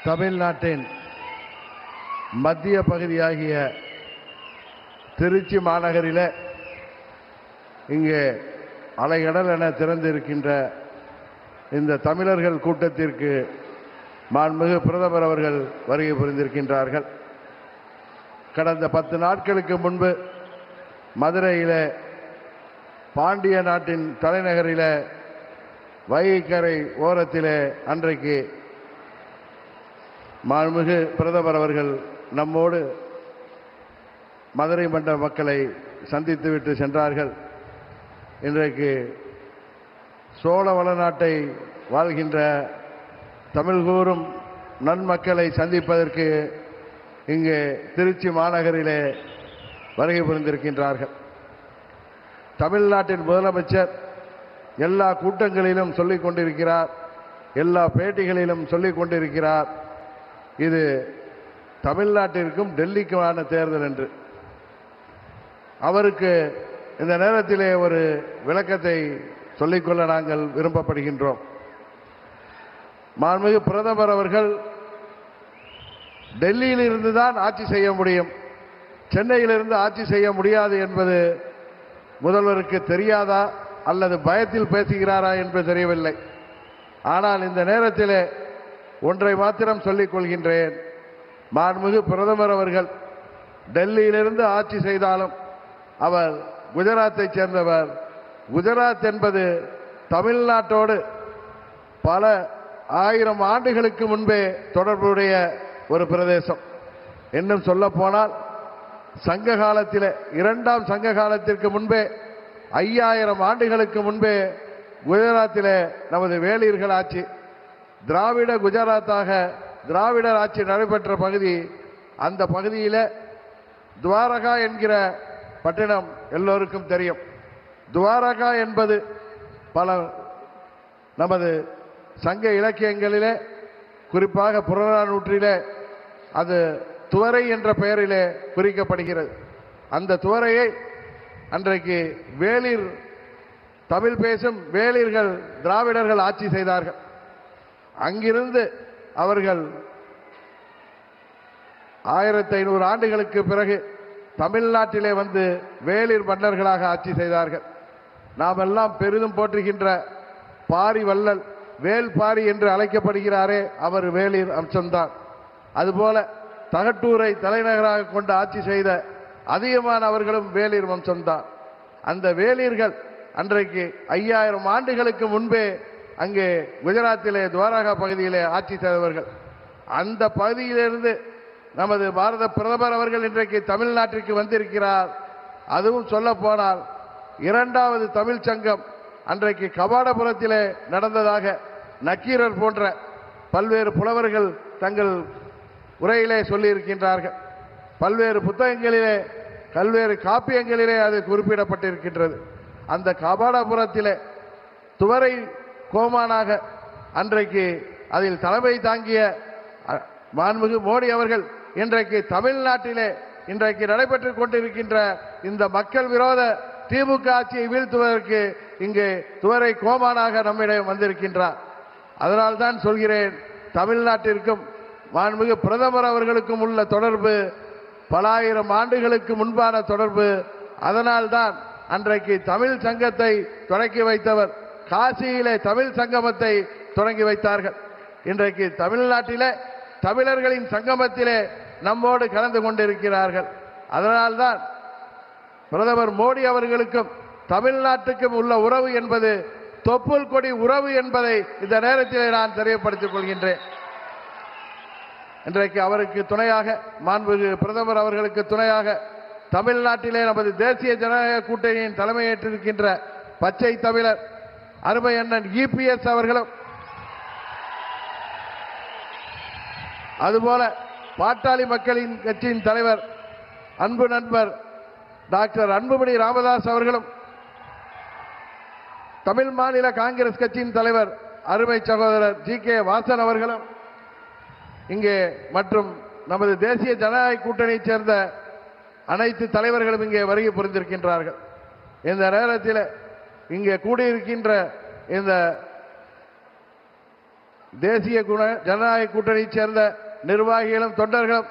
தமிழ்நாட்டின் மத்திய பகுதியாகிய திருச்சி மாநகரில் இங்கே அலைகடல் என திறந்திருக்கின்ற இந்த தமிழர்கள் கூட்டத்திற்கு மாண்புமிகு பிரதமர் அவர்கள் வருகை புரிந்திருக்கின்றார்கள். கடந்த 10 நாட்களுக்கு முன்பு மதுரையில் பாண்டிய நாட்டின் தலைநகரில் வைகைக்கரை ஓரத்தில் அன்றைக்கு மாண்புமிகு பிரதமர் அவர்கள் நம்மோடு மதுரை மண்டல மக்களை சந்தித்துவிட்டு சென்றார்கள். இன்றைக்கு சோழ வளநாட்டை வாழ்கின்ற தமிழ் கூறும் நன்மக்களை சந்திப்பதற்கு இங்கே திருச்சி மாநகரிலே வருகை புரிந்திருக்கின்றார்கள். தமிழ்நாட்டின் முதலமைச்சர் எல்லா கூட்டங்களிலும் சொல்லிக் கொண்டிருக்கிறார், எல்லா பேட்டிகளிலும் சொல்லிக் கொண்டிருக்கிறார், இது தமிழ்நாட்டிற்கும் டெல்லிக்குமான தேர்தல் என்று. அவருக்கு இந்த நேரத்திலே ஒரு விளக்கத்தை சொல்லிக்கொள்ள நாங்கள் விரும்பப்படுகின்றோம். மாண்புமிகு பிரதமர் அவர்கள் டெல்லியில் இருந்து தான் ஆட்சி செய்ய முடியும், சென்னையிலிருந்து ஆட்சி செய்ய முடியாது என்பது முதல்வருக்கு தெரியாதா அல்லது பயத்தில் பேசுகிறாரா என்று தெரியவில்லை. ஆனால் இந்த நேரத்தில் ஒன்றை மாத்திரம் சொல்லிக் கொள்கின்றேன். மாண்புமிகு பிரதமர் அவர்கள் டெல்லியிலிருந்து ஆட்சி செய்தாலும் அவர் குஜராத்தை சேர்ந்தவர். குஜராத் என்பது தமிழ்நாட்டோடு பல ஆயிரம் ஆண்டுகளுக்கு முன்பே தொடர்புடைய ஒரு பிரதேசம். இன்னும் சொல்ல போனால் சங்க காலத்தில், 2ஆம் சங்க காலத்திற்கு முன்பே 5000 ஆண்டுகளுக்கு முன்பே குஜராத்தில் நமது வேளிர்கள் ஆட்சி, திராவிட குஜராத்தாக திராவிடர் ஆட்சி நடைபெற்ற பகுதி. அந்த பகுதியில் துவாரகா என்கிற பட்டினம் எல்லோருக்கும் தெரியும். துவாரகா என்பது பல நமது சங்க இலக்கியங்களிலே, குறிப்பாக புறநானூற்றிலே அது துவரை என்ற பெயரிலே குறிக்கப்படுகிறது. அந்த துவரையை அன்றைக்கு வேளிர், தமிழ் பேசும் வேளிர்கள், திராவிடர்கள் ஆட்சி செய்தார்கள். அங்கிருந்து அவர்கள் 1500 ஆண்டுகளுக்கு பிறகு தமிழ்நாட்டிலே வந்து வேளிர் மன்னர்களாக ஆட்சி செய்தார்கள். நாம் எல்லாம் பெரிதும் போற்றுகின்ற பாரி வள்ளல், வேல் பாரி என்று அழைக்கப்படுகிறாரே, அவர் வேளிர் அம்சம்தான். அதுபோல தகட்டூரை தலைநகராக கொண்டு ஆட்சி செய்த அதிகமானவர்களும் வேளிர் வம்சம்தான். அந்த வேளிர்கள் அன்றைக்கு 5000 ஆண்டுகளுக்கு முன்பே அங்கே குஜராத்திலே துவாரகா பகுதியிலே ஆட்சி செய்தவர்கள். அந்த பகுதியிலிருந்து நமது பாரத பிரதமர் அவர்கள் இன்றைக்கு தமிழ்நாட்டிற்கு வந்திருக்கிறார். அதுவும் சொல்ல போனால் 2வது தமிழ் சங்கம் அன்றைக்கு கபாடபுரத்திலே நடந்ததாக நக்கீரர் போன்ற பல்வேறு புலவர்கள் தங்கள் உரையிலே சொல்லியிருக்கின்றார்கள். பல்வேறு புத்தகங்களிலே, பல்வேறு காப்பியங்களிலே அது குறிப்பிடப்பட்டிருக்கின்றது. அந்த கபாடபுரத்திலே துவரை கோமானாக அன்றைக்கு அதில் தலைமை தாங்கிய மாண்புமிகு மோடி அவர்கள் இன்றைக்கு தமிழ்நாட்டிலே இன்றைக்கு நடைபெற்றுக் கொண்டிருக்கின்ற இந்த மக்கள் விரோத திமுக ஆட்சியை வீழ்த்துவதற்கு இங்கே துவரை கோமானாக நம்மிடம் வந்திருக்கின்றார். அதனால்தான் சொல்கிறேன், தமிழ்நாட்டிற்கும் மாண்புமிகு பிரதமர் அவர்களுக்கும் உள்ள தொடர்பு பல ஆயிரம் ஆண்டுகளுக்கு முன்பான தொடர்பு. அதனால்தான் அன்றைக்கு தமிழ் சங்கத்தை தொடங்கி வைத்தவர், காசியிலே தமிழ் சங்கமத்தை தொடங்கி வைத்தார்கள். இன்றைக்கு தமிழ்நாட்டிலே தமிழர்களின் சங்கமத்திலே நம்மோடு கலந்து கொண்டிருக்கிறார்கள். அதனால்தான் பிரதமர் மோடி அவர்களுக்கும் தமிழ்நாட்டுக்கும் உள்ள உறவு என்பது தொப்புள் கொடி உறவு என்பதை இந்த நேரத்திலே நான் தெரியப்படுத்திக் கொள்கின்றேன். இன்றைக்கு அவருக்கு துணையாக, மாண்புமிகு பிரதமர் அவர்களுக்கு துணையாக தமிழ்நாட்டிலே நமது தேசிய ஜனநாயக கூட்டணியின் தலைமையேற்றிருக்கின்ற பச்சை தமிழர் அருமை அண்ணன் EPS அவர்களும், அதுபோல பாட்டாளி மக்களின் கட்சியின் தலைவர் அன்பு நண்பர் டாக்டர் அன்புமணி ராமதாஸ் அவர்களும், தமிழ் மாநில காங்கிரஸ் கட்சியின் தலைவர் அருமை சகோதரர் GK வாசன் அவர்களும் இங்கே, மற்றும் நமது தேசிய ஜனநாயக கூட்டணியைச் சேர்ந்த அனைத்து தலைவர்களும் இங்கே வருகை புரிந்திருக்கின்றார்கள். இந்த நேரத்தில் இங்கே கூடியிருக்கின்ற இந்த தேசிய ஜனநாயக கூட்டணியைச் சேர்ந்த நிர்வாகிகளும் தொண்டர்களும்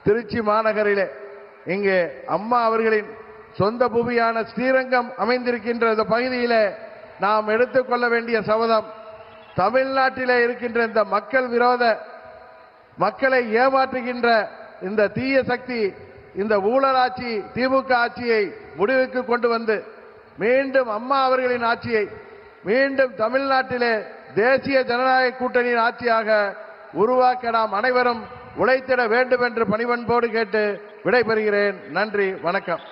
திருச்சி மாநகரிலே இங்கே அம்மா அவர்களின் சொந்த பூமியான ஸ்ரீரங்கம் அமைந்திருக்கின்ற இந்த பகுதியிலே நாம் எடுத்துக்கொள்ள வேண்டிய சபதம், தமிழ்நாட்டிலே இருக்கின்ற இந்த மக்கள் விரோத, மக்களை ஏமாற்றுகின்ற இந்த தீய சக்தி, இந்த ஊழல் ஆட்சி, திமுக ஆட்சியை முடிவுக்கு கொண்டு வந்து மீண்டும் அம்மா அவர்களின் ஆட்சியை மீண்டும் தமிழ்நாட்டிலே தேசிய ஜனநாயக கூட்டணியின் ஆட்சியாக உருவாக்க நாம் அனைவரும் உழைத்திட வேண்டும் என்று பணிவன்போடு கேட்டு விடைபெறுகிறேன். நன்றி, வணக்கம்.